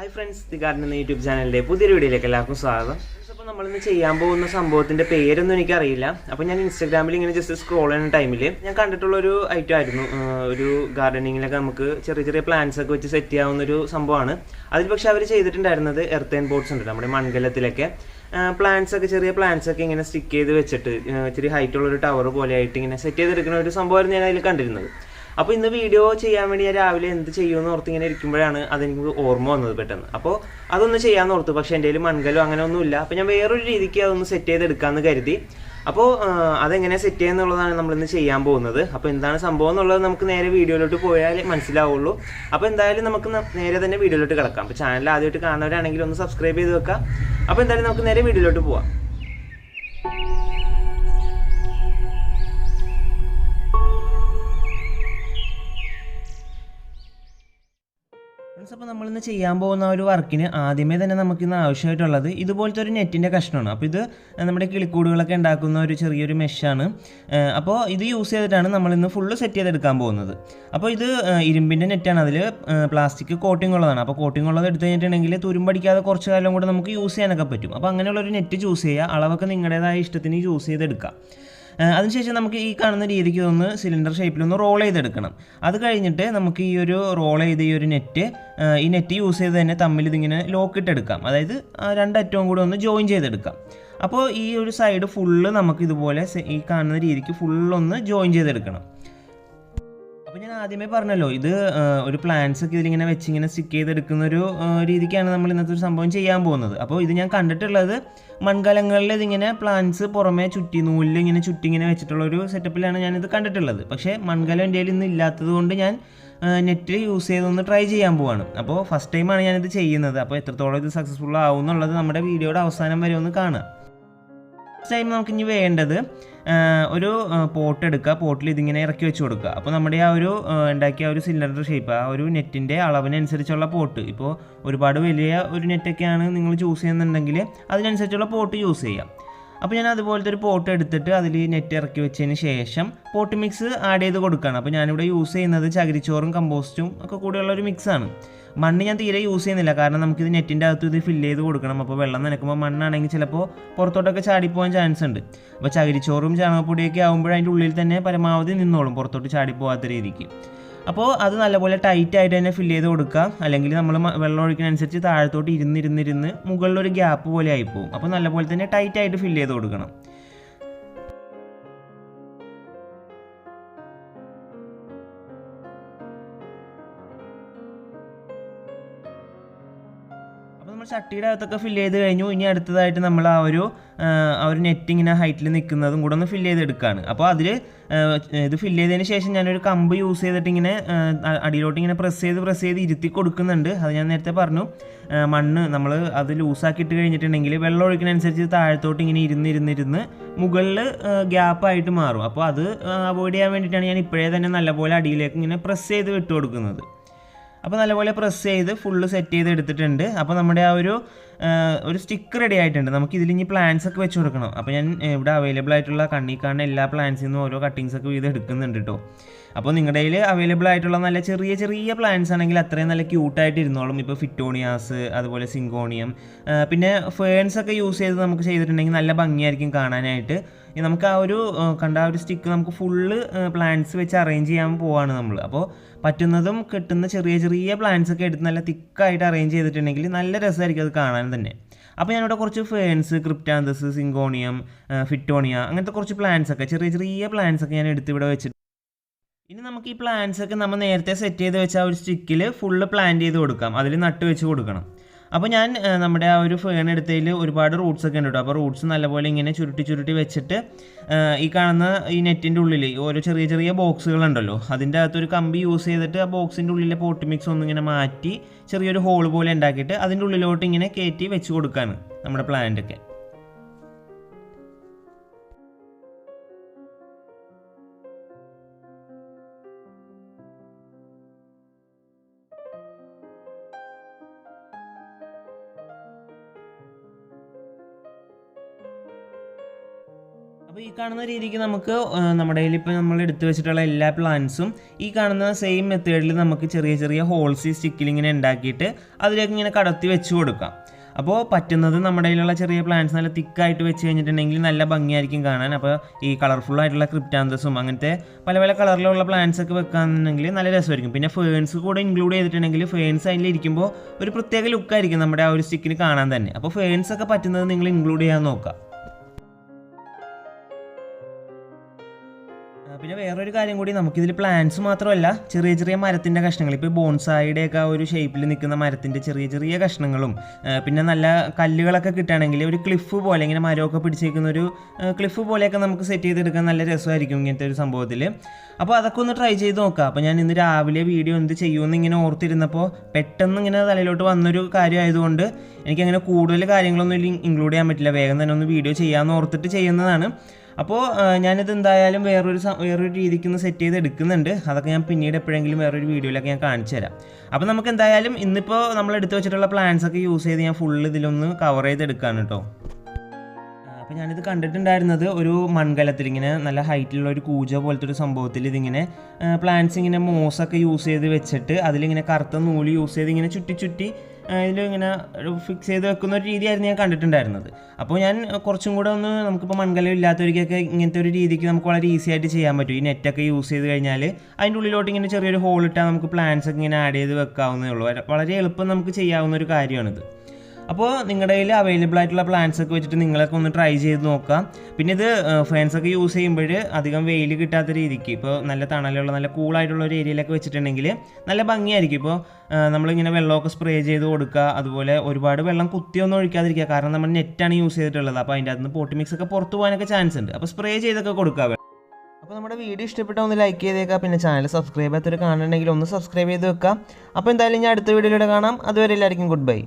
Hi friends, the Garden YouTube channel. പുതിയൊരു വീഡിയോയിലേക്ക് എല്ലാവർക്കും സ്വാഗതം. അപ്പോൾ നമ്മൾ ഇന്ന് ചെയ്യാൻ പോകുന്ന സംഭവത്തിന്റെ പേരൊന്നും എനിക്കറിയില്ല. അപ്പോൾ ഞാൻ ഇൻസ്റ്റാഗ്രാമിൽ ഇങ്ങനെ ജസ്റ്റ് സ്ക്രോൾ ചെയ്യുന്ന ടൈമിൽ ഞാൻ കണ്ടിട്ടുള്ള ഒരു ഐറ്റം ആയിരുന്നു. ഒരു ഗാർഡനിങ്ങിലൊക്കെ നമുക്ക് ചെറിയ ചെറിയ പ്ലാന്റ്സ് ഒക്കെ വെച്ച് സെറ്റ് ചെയ്യാവുന്ന ഒരു സംഭവമാണ്. അതിൽ പക്ഷേ അവർ ചെയ്തിട്ടുണ്ടായിരുന്നത് എർത്തേൻ പോട്ട്സ് ഉണ്ട് നമ്മുടെ മൺകലത്തിലൊക്കെ പ്ലാന്റ്സ് ഒക്കെ ചെറിയ പ്ലാന്റ്സ് ഒക്കെ ഇങ്ങനെ സ്റ്റിക്ക് ചെയ്ത് വെച്ചിട്ട് ഇച്ചിരി ഹൈറ്റുള്ള ഒരു ടവർ പോലെ ആയിട്ട് ഇങ്ങനെ സെറ്റ് ചെയ്തെടുക്കുന്ന ഒരു സംഭവമായിരുന്നു ഞാൻ അതിൽ കണ്ടിരുന്നത്. അപ്പോൾ ഇന്ന് വീഡിയോ ചെയ്യാൻ വേണ്ടി ഞാൻ രാവിലെ എന്ത് ചെയ്യുമെന്ന് ഓർത്ത് ഇങ്ങനെ ഇരിക്കുമ്പോഴാണ് അതെനിക്ക് ഓർമ്മ വന്നത് പെട്ടെന്ന്. അപ്പോൾ അതൊന്ന് ചെയ്യാമെന്ന് ഓർത്തു. പക്ഷേ എൻ്റെ കയ്യിൽ മൺകലോ അങ്ങനെ ഒന്നുമില്ല. അപ്പോൾ ഞാൻ വേറൊരു രീതിക്ക് അതൊന്ന് സെറ്റ് ചെയ്തെടുക്കാമെന്ന് കരുതി. അപ്പോൾ അതെങ്ങനെ സെറ്റ് ചെയ്യുന്നുള്ളതാണ് നമ്മളിന്ന് ചെയ്യാൻ പോകുന്നത്. അപ്പോൾ എന്താണ് സംഭവം എന്നുള്ളത് നമുക്ക് നേരെ വീഡിയോയിലോട്ട് പോയാൽ മനസ്സിലാവുള്ളൂ. അപ്പോൾ എന്തായാലും നമുക്ക് നേരെ തന്നെ വീഡിയോയിലോട്ട് കിടക്കാം. അപ്പോൾ ചാനൽ ആദ്യമായിട്ട് കാണുന്നവരാണെങ്കിൽ ഒന്ന് സബ്സ്ക്രൈബ് ചെയ്ത് വെക്കാം. അപ്പോൾ എന്തായാലും നമുക്ക് നേരെ വീഡിയോയിലോട്ട് പോവാം. അപ്പോൾ നമ്മളിന്ന് ചെയ്യാൻ പോകുന്ന ഒരു വർക്കിന് ആദ്യമേ തന്നെ നമുക്കിന്ന് ആവശ്യമായിട്ടുള്ളത് ഇതുപോലത്തെ ഒരു നെറ്റിൻ്റെ കഷ്ണമാണ്. അപ്പോൾ ഇത് നമ്മുടെ കിളിക്കൂടുകളൊക്കെ ഉണ്ടാക്കുന്ന ഒരു ചെറിയൊരു മെഷാണ്. അപ്പോൾ ഇത് യൂസ് ചെയ്തിട്ടാണ് നമ്മളിന്ന് ഫുള്ള് സെറ്റ് ചെയ്തെടുക്കാൻ പോകുന്നത്. അപ്പോൾ ഇത് ഇരുമ്പിൻ്റെ നെറ്റാണ്, അതിൽ പ്ലാസ്റ്റിക് കോട്ടിംഗ് ഉള്ളതാണ്. അപ്പോൾ കോട്ടിംഗ് ഉള്ളത് എടുത്തു കഴിഞ്ഞിട്ടുണ്ടെങ്കിൽ തുരുമ്പടിക്കാതെ കുറച്ച് കാലം കൂടെ നമുക്ക് യൂസ് ചെയ്യാനൊക്കെ പറ്റും. അപ്പോൾ അങ്ങനെയുള്ളൊരു നെറ്റ് ചൂസ് ചെയ്യുക, അളവൊക്കെ നിങ്ങളുടേതായ ഇഷ്ടത്തിന് യൂസ് ചെയ്തെടുക്കാം. അതിനുശേഷം നമുക്ക് ഈ കാണുന്ന രീതിക്ക് ഒന്ന് സിലിണ്ടർ ഷേപ്പിലൊന്ന് റോൾ ചെയ്തെടുക്കണം. അത് കഴിഞ്ഞിട്ട് നമുക്ക് ഈ ഒരു റോൾ ചെയ്ത ഈ ഒരു നെറ്റ് യൂസ് ചെയ്ത് തന്നെ തമ്മിൽ ഇതിങ്ങനെ ലോക്കിട്ടെടുക്കാം. അതായത് രണ്ടറ്റവും കൂടെ ഒന്ന് ജോയിൻ ചെയ്തെടുക്കാം. അപ്പോൾ ഈ ഒരു സൈഡ് ഫുള്ള് നമുക്ക് ഇതുപോലെ ഈ കാണുന്ന രീതിക്ക് ഫുള്ളൊന്ന് ജോയിൻ ചെയ്തെടുക്കണം. അപ്പോൾ ഞാൻ ആദ്യമേ പറഞ്ഞല്ലോ, ഇത് ഒരു പ്ലാന്റ്സ് ഒക്കെ ഇതിലിങ്ങനെ വെച്ചിങ്ങനെ സ്റ്റിക്ക് ചെയ്തെടുക്കുന്ന ഒരു രീതിക്കാണ് നമ്മൾ ഇന്നത്തെ ഒരു സംഭവം ചെയ്യാൻ പോകുന്നത്. അപ്പോൾ ഇത് ഞാൻ കണ്ടിട്ടുള്ളത് മൺകലങ്ങളിൽ ഇതിങ്ങനെ പ്ലാന്റ്സ് പുറമേ ചുറ്റി നൂലിൽ ഇങ്ങനെ ചുറ്റി ഇങ്ങനെ വെച്ചിട്ടുള്ള ഒരു സെറ്റപ്പിലാണ് ഞാനിത് കണ്ടിട്ടുള്ളത്. പക്ഷേ മൺകലം എൻ്റെ കയ്യിൽ ഇന്ന് ഇല്ലാത്തത് കൊണ്ട് ഞാൻ നെറ്റ് യൂസ് ചെയ്തൊന്ന് ട്രൈ ചെയ്യാൻ പോവാണ്. അപ്പോൾ ഫസ്റ്റ് ടൈമാണ് ഞാനിത് ചെയ്യുന്നത്. അപ്പോൾ എത്രത്തോളം ഇത് സക്സസ്ഫുൾ ആവും എന്നുള്ളത് നമ്മുടെ വീഡിയോയുടെ അവസാനം വരെ ഒന്ന് കാണാം. ഫസ്റ്റ് ടൈം നമുക്കിനി വേണ്ടത് ഒരു പോട്ട് എടുക്കുക, പോട്ടിൽ ഇതിങ്ങനെ ഇറക്കി വെച്ച് കൊടുക്കുക. അപ്പോൾ നമ്മുടെ ആ ഒരു ഉണ്ടാക്കിയ ഒരു സിലിണ്ടർ ഷേപ്പ്, ആ ഒരു നെറ്റിൻ്റെ അളവിനനുസരിച്ചുള്ള പോട്ട്, ഇപ്പോൾ ഒരുപാട് വലിയ ഒരു നെറ്റൊക്കെയാണ് നിങ്ങൾ ചൂസ് ചെയ്യുന്നുണ്ടെങ്കിൽ അതിനനുസരിച്ചുള്ള പോട്ട് യൂസ് ചെയ്യാം. അപ്പോൾ ഞാൻ അതുപോലത്തെ ഒരു പോട്ട് എടുത്തിട്ട് അതിൽ നെറ്റ് ഇറക്കി വെച്ചതിന് ശേഷം പോട്ട് മിക്സ് ആഡ് ചെയ്ത് കൊടുക്കുകയാണ്. അപ്പോൾ ഞാനിവിടെ യൂസ് ചെയ്യുന്നത് ചകിരിച്ചോറും കമ്പോസ്റ്റും ഒക്കെ കൂടെയുള്ളൊരു മിക്സാണ്. മണ്ണ് ഞാൻ തീരെ യൂസ് ചെയ്യുന്നില്ല, കാരണം നമുക്കിത് നെറ്റിൻ്റെ അകത്ത് ഇത് ഫില്ല് ചെയ്ത് കൊടുക്കണം. അപ്പോൾ വെള്ളം നനയ്ക്കുമ്പോൾ മണ്ണാണെങ്കിൽ ചിലപ്പോൾ പുറത്തോട്ടൊക്കെ ചാടിപ്പോകാൻ ചാൻസ് ഉണ്ട്. അപ്പോൾ ചകിരിച്ചോറും ചാണകപ്പൊടിയൊക്കെ ആകുമ്പോൾ അതിൻ്റെ ഉള്ളിൽ തന്നെ പരമാവധി നിന്നോളും, പുറത്തോട്ട് ചാടിപ്പോകാത്ത രീതിക്ക്. അപ്പോൾ അത് നല്ലപോലെ ടൈറ്റായിട്ട് തന്നെ ഫില്ല് ചെയ്ത് കൊടുക്കുക. അല്ലെങ്കിൽ നമ്മൾ വെള്ളം ഒഴിക്കുന്നതനുസരിച്ച് താഴത്തോട്ട് ഇരുന്നിരുന്നിരുന്ന് മുകളിലൊരു ഗ്യാപ്പ് പോലെ ആയിപ്പോവും. അപ്പോൾ നല്ലപോലെ തന്നെ ടൈറ്റായിട്ട് ഫില്ല് ചെയ്ത് കൊടുക്കണം. നമ്മൾ ചട്ടിയുടെ അകത്തൊക്കെ ഫില്ല് ചെയ്ത് കഴിഞ്ഞു. ഇനി അടുത്തതായിട്ട് നമ്മൾ ആ ഒരു നെറ്റ് ഇങ്ങനെ ഹൈറ്റിൽ നിൽക്കുന്നതും കൂടെ ഒന്ന് ഫില്ല് ചെയ്തെടുക്കുകയാണ്. അപ്പോൾ അതിൽ ഇത് ഫില്ല് ചെയ്തതിന് ശേഷം ഞാനൊരു കമ്പ് യൂസ് ചെയ്തിട്ട് ഇങ്ങനെ അടിയിലോട്ട് ഇങ്ങനെ പ്രസ് ചെയ്ത് ഇരുത്തി കൊടുക്കുന്നുണ്ട്. അത് ഞാൻ നേരത്തെ പറഞ്ഞു, മണ്ണ് നമ്മൾ അത് ലൂസാക്കിയിട്ട് കഴിഞ്ഞിട്ടുണ്ടെങ്കിൽ വെള്ളം ഒഴിക്കുന്നതനുസരിച്ച് താഴത്തോട്ട് ഇങ്ങനെ ഇരുന്നിരുന്ന് മുകളിൽ ഗ്യാപ്പായിട്ട് മാറും. അപ്പോൾ അത് അവോയ്ഡ് ചെയ്യാൻ വേണ്ടിയിട്ടാണ് ഞാൻ ഇപ്പോഴേ തന്നെ നല്ലപോലെ അടിയിലേക്ക് ഇങ്ങനെ പ്രസ് ചെയ്ത് വിട്ട് കൊടുക്കുന്നത്. അപ്പോൾ നല്ലപോലെ പ്രസ് ചെയ്ത് ഫുള്ള് സെറ്റ് ചെയ്ത് എടുത്തിട്ടുണ്ട്. അപ്പോൾ നമ്മുടെ ആ ഒരു സ്റ്റിക്ക് റെഡി ആയിട്ടുണ്ട്. നമുക്ക് ഇതിലിനി പ്ലാന്റ്സ് ഒക്കെ വെച്ച് കൊടുക്കണം. അപ്പോൾ ഞാൻ ഇവിടെ അവൈലബിൾ ആയിട്ടുള്ള കണ്ണിൽ കാണുന്ന എല്ലാ പ്ലാന്റ്സിൽ നിന്നും ഓരോ കട്ടിങ്സ് ഒക്കെ വീതം എടുക്കുന്നുണ്ട് കേട്ടോ. അപ്പോൾ നിങ്ങളുടെ കയ്യിൽ അവൈലബിൾ ആയിട്ടുള്ള നല്ല ചെറിയ ചെറിയ പ്ലാന്റ്സ് ആണെങ്കിൽ അത്രയും നല്ല ക്യൂട്ടായിട്ട് ഇരുന്നോളും. ഇപ്പോൾ ഫിറ്റോണിയാസ്, അതുപോലെ സിങ്കോണിയം, പിന്നെ ഫേൺസ് ഒക്കെ യൂസ് ചെയ്ത് നമുക്ക് ചെയ്തിട്ടുണ്ടെങ്കിൽ നല്ല ഭംഗിയായിരിക്കും കാണാനായിട്ട്. നമുക്ക് ആ ഒരു കണ്ട ആ ഒരു സ്റ്റിക്ക് നമുക്ക് ഫുള്ള് പ്ലാന്റ്സ് വെച്ച് അറേഞ്ച് ചെയ്യാൻ പോവാണ് നമ്മൾ. അപ്പോൾ പറ്റുന്നതും കിട്ടുന്ന ചെറിയ ചെറിയ പ്ലാന്റ്സ് ഒക്കെ എടുത്ത് നല്ല തിക്കായിട്ട് അറേഞ്ച് ചെയ്തിട്ടുണ്ടെങ്കിൽ നല്ല രസമായിരിക്കും അത് കാണാൻ തന്നെ. അപ്പോൾ ഞാനിവിടെ കുറച്ച് ഫേൺസ്, ക്രിപ്റ്റാന്തസ്, സിങ്കോണിയം, ഫിറ്റോണിയ അങ്ങനത്തെ കുറച്ച് പ്ലാന്റ്സ് ഒക്കെ ചെറിയ ചെറിയ പ്ലാന്റ്സ് ഒക്കെ ഞാൻ എടുത്ത് ഇവിടെ വെച്ചിട്ട് ഇനി നമുക്ക് ഈ പ്ലാന്റ്സ് ഒക്കെ നമ്മൾ നേരത്തെ സെറ്റ് ചെയ്ത് വെച്ച ആ ഒരു സ്റ്റിക്കിൽ ഫുള്ള് പ്ലാന്റ് ചെയ്ത് കൊടുക്കാം, അതിൽ നട്ട് വെച്ച് കൊടുക്കണം. അപ്പോൾ ഞാൻ നമ്മുടെ ആ ഒരു ഫേൺ എടുത്തതിൽ ഒരുപാട് റൂട്ട്സ് ഒക്കെ ഉണ്ട് കേട്ടോ. അപ്പോൾ റൂട്ട്സ് നല്ലപോലെ ഇങ്ങനെ ചുരുട്ടി വെച്ചിട്ട് ഈ കാണുന്ന ഈ നെറ്റിൻ്റെ ഉള്ളിൽ ഓരോ ചെറിയ ചെറിയ ബോക്സുകളുണ്ടല്ലോ, അതിൻ്റെ അകത്തൊരു കമ്പി യൂസ് ചെയ്തിട്ട് ആ ബോക്സിൻ്റെ ഉള്ളിലെ പോട്ട് മിക്സ് ഒന്നിങ്ങനെ മാറ്റി ചെറിയൊരു ഹോൾ പോലെ ഉണ്ടാക്കിയിട്ട് അതിൻ്റെ ഉള്ളിലോട്ട് ഇങ്ങനെ കയറ്റി വെച്ച് കൊടുക്കുകയാണ് നമ്മുടെ പ്ലാന്റൊക്കെ. അപ്പോൾ ഈ കാണുന്ന രീതിക്ക് നമുക്ക് നമ്മുടെ കയ്യിൽ ഇപ്പോൾ നമ്മൾ എടുത്തു വെച്ചിട്ടുള്ള എല്ലാ പ്ലാന്റ്സും ഈ കാണുന്ന സെയിം മെത്തേഡിൽ നമുക്ക് ചെറിയ ചെറിയ ഹോൾസ് ഈ സ്റ്റിക്കിൽ ഇങ്ങനെ ഉണ്ടാക്കിയിട്ട് അതിലേക്ക് ഇങ്ങനെ കടത്തി വെച്ച് കൊടുക്കാം. അപ്പോൾ പറ്റുന്നത് നമ്മുടെ കയ്യിലുള്ള ചെറിയ പ്ലാന്റ്സ് നല്ല തിക്കായിട്ട് വെച്ച് കഴിഞ്ഞിട്ടുണ്ടെങ്കിൽ നല്ല ഭംഗിയായിരിക്കും കാണാൻ. അപ്പോൾ ഈ കളർഫുൾ ആയിട്ടുള്ള ക്രിപ്റ്റാന്തസും അങ്ങനത്തെ പല പല കളറിലുള്ള പ്ലാന്റ്സ് ഒക്കെ വെക്കാന്നുണ്ടെങ്കിൽ നല്ല രസമായിരിക്കും. പിന്നെ ഫേൺസ് കൂടെ ഇൻക്ലൂഡ് ചെയ്തിട്ടുണ്ടെങ്കിൽ ഫേൺസ് അതിലിരിക്കുമ്പോൾ ഒരു പ്രത്യേക ലുക്കായിരിക്കും നമ്മുടെ ആ ഒരു സ്റ്റിക്കിന് കാണാൻ തന്നെ. അപ്പോൾ ഫേൺസ് ഒക്കെ പറ്റുന്നത് നിങ്ങൾ ഇൻക്ലൂഡ് ചെയ്യാൻ നോക്കുക. പിന്നെ വേറൊരു കാര്യം കൂടി, നമുക്കിതിൽ പ്ലാന്റ്സ് മാത്രമല്ല ചെറിയ ചെറിയ മരത്തിൻ്റെ കഷ്ണങ്ങൾ, ഇപ്പോൾ ബോൺസായിയുടെയൊക്കെ ഒരു ഷേപ്പിൽ നിൽക്കുന്ന മരത്തിൻ്റെ ചെറിയ ചെറിയ കഷ്ണങ്ങളും പിന്നെ നല്ല കല്ലുകളൊക്കെ കിട്ടുകയാണെങ്കിൽ ഒരു ക്ലിഫ് പോലെ ഇങ്ങനെ മരമൊക്കെ പിടിച്ചേക്കുന്ന ഒരു ക്ലിഫ് പോലെയൊക്കെ നമുക്ക് സെറ്റ് ചെയ്തെടുക്കാൻ നല്ല രസമായിരിക്കും ഇങ്ങനത്തെ ഒരു സംഭവത്തിൽ. അപ്പോൾ അതൊക്കെ ഒന്ന് ട്രൈ ചെയ്ത് നോക്കാം. അപ്പോൾ ഞാൻ ഇന്ന് രാവിലെ വീഡിയോ എന്ത് ചെയ്യുമെന്ന് ഇങ്ങനെ ഓർത്തിരുന്നപ്പോൾ പെട്ടെന്ന് ഇങ്ങനെ തലയിലോട്ട് വന്നൊരു കാര്യമായതുകൊണ്ട് എനിക്കങ്ങനെ കൂടുതൽ കാര്യങ്ങളൊന്നും ഇൻക്ലൂഡ് ചെയ്യാൻ പറ്റില്ല. വേഗം തന്നെ ഒന്ന് വീഡിയോ ചെയ്യാമെന്ന് ഓർത്തിട്ട് ചെയ്യുന്നതാണ്. അപ്പോൾ ഞാനിത് എന്തായാലും വേറൊരു രീതിക്കൊന്ന് സെറ്റ് ചെയ്ത് എടുക്കുന്നുണ്ട്. അതൊക്കെ ഞാൻ പിന്നീട് എപ്പോഴെങ്കിലും വേറൊരു വീഡിയോയിലൊക്കെ ഞാൻ കാണിച്ചു തരാം. അപ്പോൾ നമുക്ക് എന്തായാലും ഇന്നിപ്പോൾ നമ്മൾ എടുത്തു വെച്ചിട്ടുള്ള പ്ലാന്റ്സ് ഒക്കെ യൂസ് ചെയ്ത് ഞാൻ ഫുള്ള് ഇതിലൊന്ന് കവർ ചെയ്തെടുക്കാണ് കേട്ടോ. അപ്പോൾ ഞാനിത് കണ്ടിട്ടുണ്ടായിരുന്നത് ഒരു മൺകലത്തിൽ ഇങ്ങനെ നല്ല ഹൈറ്റിലുള്ള ഒരു കൂജ പോലത്തെ ഒരു സംഭവത്തിൽ ഇതിങ്ങനെ പ്ലാന്റ്സ് ഇങ്ങനെ മോസൊക്കെ യൂസ് ചെയ്ത് വെച്ചിട്ട് അതിലിങ്ങനെ കറുത്ത നൂല് യൂസ് ചെയ്ത് ഇങ്ങനെ ചുറ്റി ചുറ്റി ഇതിലിങ്ങനെ ഫിക്സ് ചെയ്ത് വെക്കുന്ന ഒരു രീതിയായിരുന്നു ഞാൻ കണ്ടിട്ടുണ്ടായിരുന്നത്. അപ്പോൾ ഞാൻ കുറച്ചും കൂടെ ഒന്ന് നമുക്കിപ്പോൾ മൺകലം ഇല്ലാത്തവർക്കൊക്കെ ഇങ്ങനത്തെ ഒരു രീതിക്ക് നമുക്ക് വളരെ ഈസി ആയിട്ട് ചെയ്യാൻ പറ്റും. ഈ നെറ്റൊക്കെ യൂസ് ചെയ്ത് കഴിഞ്ഞാൽ അതിൻ്റെ ഉള്ളിലോട്ട് ഇങ്ങനെ ചെറിയൊരു ഹോൾ ഇട്ടാൽ നമുക്ക് പ്ലാന്റ്സ് ഒക്കെ ഇങ്ങനെ ആഡ് ചെയ്ത് വെക്കാവുന്നേ ഉള്ളൂ. വളരെ എളുപ്പം നമുക്ക് ചെയ്യാവുന്ന ഒരു കാര്യമാണിത്. അപ്പോൾ നിങ്ങളുടെ കയ്യിൽ അവൈലബിൾ ആയിട്ടുള്ള പ്ലാന്റ്സ് ഒക്കെ വെച്ചിട്ട് നിങ്ങളൊക്കെ ഒന്ന് ട്രൈ ചെയ്ത് നോക്കാം. പിന്നെ ഇത് ഫാൻസൊക്കെ യൂസ് ചെയ്യുമ്പോൾ അധികം വെയിൽ കിട്ടാത്ത രീതിക്ക് ഇപ്പോൾ നല്ല തണലുള്ള നല്ല കൂളായിട്ടുള്ള ഒരു ഏരിയയിലൊക്കെ വെച്ചിട്ടുണ്ടെങ്കിൽ നല്ല ഭംഗിയായിരിക്കും. ഇപ്പോൾ നമ്മളിങ്ങനെ വെള്ളമൊക്കെ സ്പ്രേ ചെയ്ത് കൊടുക്കുക, അതുപോലെ ഒരുപാട് വെള്ളം കുത്തിയൊന്നും ഒഴിക്കാതിരിക്കുക. കാരണം നമ്മൾ നെറ്റാണ് യൂസ് ചെയ്തിട്ടുള്ളത്. അപ്പോൾ അതിൻ്റെ അകത്ത് നിന്ന് പോട്ടി മിക്സ് ഒക്കെ പുറത്ത് പോകാനൊക്കെ ചാൻസ് ഉണ്ട്. അപ്പോൾ സ്പ്രേ ചെയ്തൊക്കെ കൊടുക്കുക. അപ്പോൾ നമ്മുടെ വീഡിയോ ഇഷ്ടപ്പെട്ടാൽ ഒന്ന് ലൈക്ക് ചെയ്തേക്കാം. പിന്നെ ചാനൽ സബ്സ്ക്രൈബ് ചെയ്യാത്തൊരു കാണുന്നുണ്ടെങ്കിൽ ഒന്ന് സബ്സ്ക്രൈബ് ചെയ്ത് വെക്കാം. അപ്പോൾ എന്തായാലും ഞാൻ അടുത്ത വീഡിയോയിലൂടെ കാണാം. അതുവരെ എല്ലാവർക്കും ഗുഡ് ബൈ.